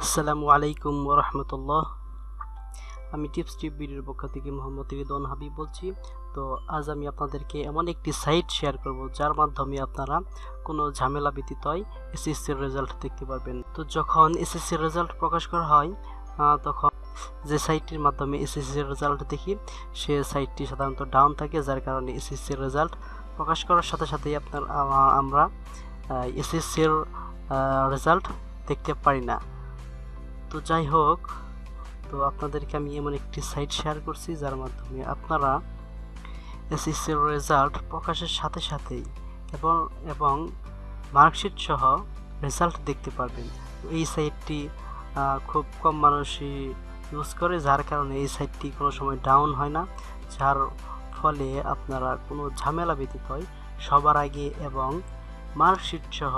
আসসালামু আলাইকুম ওয়া রাহমাতুল্লাহ। আমি টিপস ভিডিওর পক্ষ থেকে মোহাম্মদ রিদওয়ান হাবিব বলছি। তো আজ আমি আপনাদেরকে এমন একটি সাইট শেয়ার করব যার মাধ্যমে আপনারা কোনো ঝামেলা ব্যতীতই এসএসসির রেজাল্ট দেখতে পারবেন। তো যখন এসএসসির রেজাল্ট প্রকাশ করা হয় তখন যে সাইটটির মাধ্যমে এসএসসির রেজাল্ট দেখি সে সাইটটি সাধারণত ডাউন থাকে, যার কারণে এসএসসির রেজাল্ট প্রকাশ করার সাথে সাথেই আমরা এসএসসির রেজাল্ট দেখতে পারি না। তো যাই হোক, তো আপনাদেরকে আমি এমন একটি সাইট শেয়ার করছি যার মাধ্যমে আপনারা এসএসসির রেজাল্ট প্রকাশের সাথে সাথেই এবং মার্কশিট সহ রেজাল্ট দেখতে পারবেন। তো এই সাইটটি খুব কম মানুষই ইউজ করে, যার কারণে এই সাইটটি কোনো সময় ডাউন হয় না, যার ফলে আপনারা কোনো ঝামেলা ব্যতীতই সবার আগে এবং মার্কশিট সহ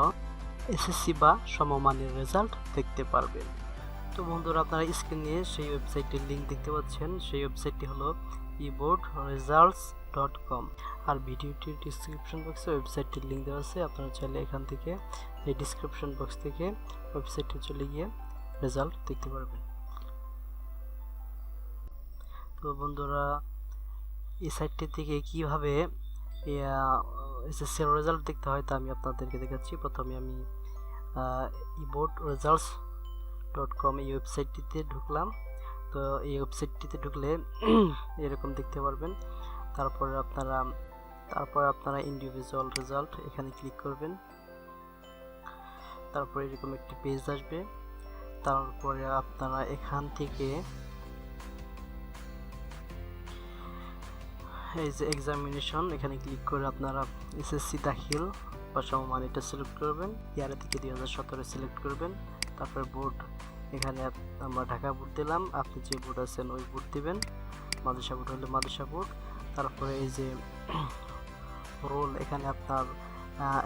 এসএসসি বা সমমানের রেজাল্ট দেখতে পারবেন। তো বন্ধুরা, আপনারা স্ক্রিনে সেই ওয়েবসাইটের লিঙ্ক দেখতে পাচ্ছেন। সেই ওয়েবসাইটটি হলো eboardresults.com, আর ভিডিওটির ডিসক্রিপশন বক্সে ওয়েবসাইটটির লিঙ্ক দেওয়া আছে। আপনারা চাইলে এখান থেকে এই ডিসক্রিপশন বক্স থেকে ওয়েবসাইটে চলে গিয়ে রেজাল্ট দেখতে পারবেন। তো বন্ধুরা, এই সাইটটি থেকে কীভাবে এসএসসির রেজাল্ট দেখতে হয় তা আমি আপনাদেরকে দেখাচ্ছি। প্রথমে আমি eboardresults.com এই ওয়েবসাইটটিতে ঢুকলাম। তো এই ওয়েবসাইটটিতে ঢুকলে এরকম দেখতে পারবেন। তারপরে আপনারা ইন্ডিভিজুয়াল রেজাল্ট এখানে ক্লিক করবেন। তারপরে এরকম একটি পেজ আসবে। তারপরে আপনারা এখান থেকে এই যে এক্সামিনেশন, এখানে ক্লিক করে আপনারা এসএসসি দাখিল বা সমমান এটা সিলেক্ট করবেন। ইয়ারে থেকে 2017 সিলেক্ট করবেন। তারপরে বোর্ড, এখানে আমরা ঢাকা বোর্ড দিলাম, আপনি যে বোর্ড আছেন ওই বোর্ড দিবেন। মাদ্রাসা বোর্ড হলে মাদ্রাসা বোর্ড। তারপরে এই যে রোল, এখানে আপনার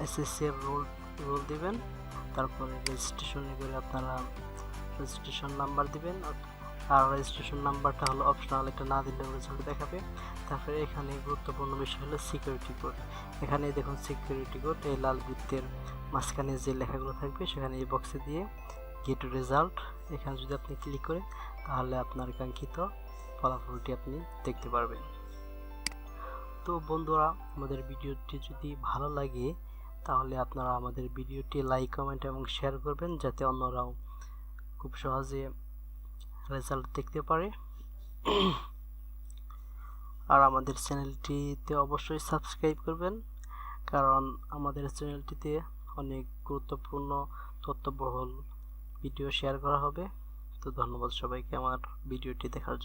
এসএসসি এর রোল দিবেন। তারপরে রেজিস্ট্রেশনে করে আপনারা রেজিস্ট্রেশন নাম্বার দিবেন, আর রেজিস্ট্রেশন নাম্বারটা হলো অপশনাল, এটা না দিলে রেজাল্ট দেখাবে। তারপরে এখানে গুরুত্বপূর্ণ বিষয় হলো সিকিউরিটি কোড। এখানে দেখুন সিকিউরিটি কোড, এই লাল বৃত্তের মাঝখানে যে লেখাগুলো থাকবে সেখানে এই বক্সে দিয়ে গেট রেজাল্ট, এখানে যদি আপনি ক্লিক করেন তাহলে আপনার কাঙ্ক্ষিত ফলাফলটি আপনি দেখতে পারবেন। তো বন্ধুরা, আমাদের ভিডিওটি যদি ভালো লাগে তাহলে আপনারা আমাদের ভিডিওটি লাইক, কমেন্ট এবং শেয়ার করবেন, যাতে অন্যরাও খুব সহজে রেজাল্ট দেখতে পারে। আর আমাদের চ্যানেলটিতে অবশ্যই সাবস্ক্রাইব করবেন, কারণ আমাদের চ্যানেলটিতে অনেক গুরুত্বপূর্ণ তথ্যবহুল ভিডিও শেয়ার করা হবে। তো ধন্যবাদ সবাইকে আমার ভিডিওটি দেখার জন্য।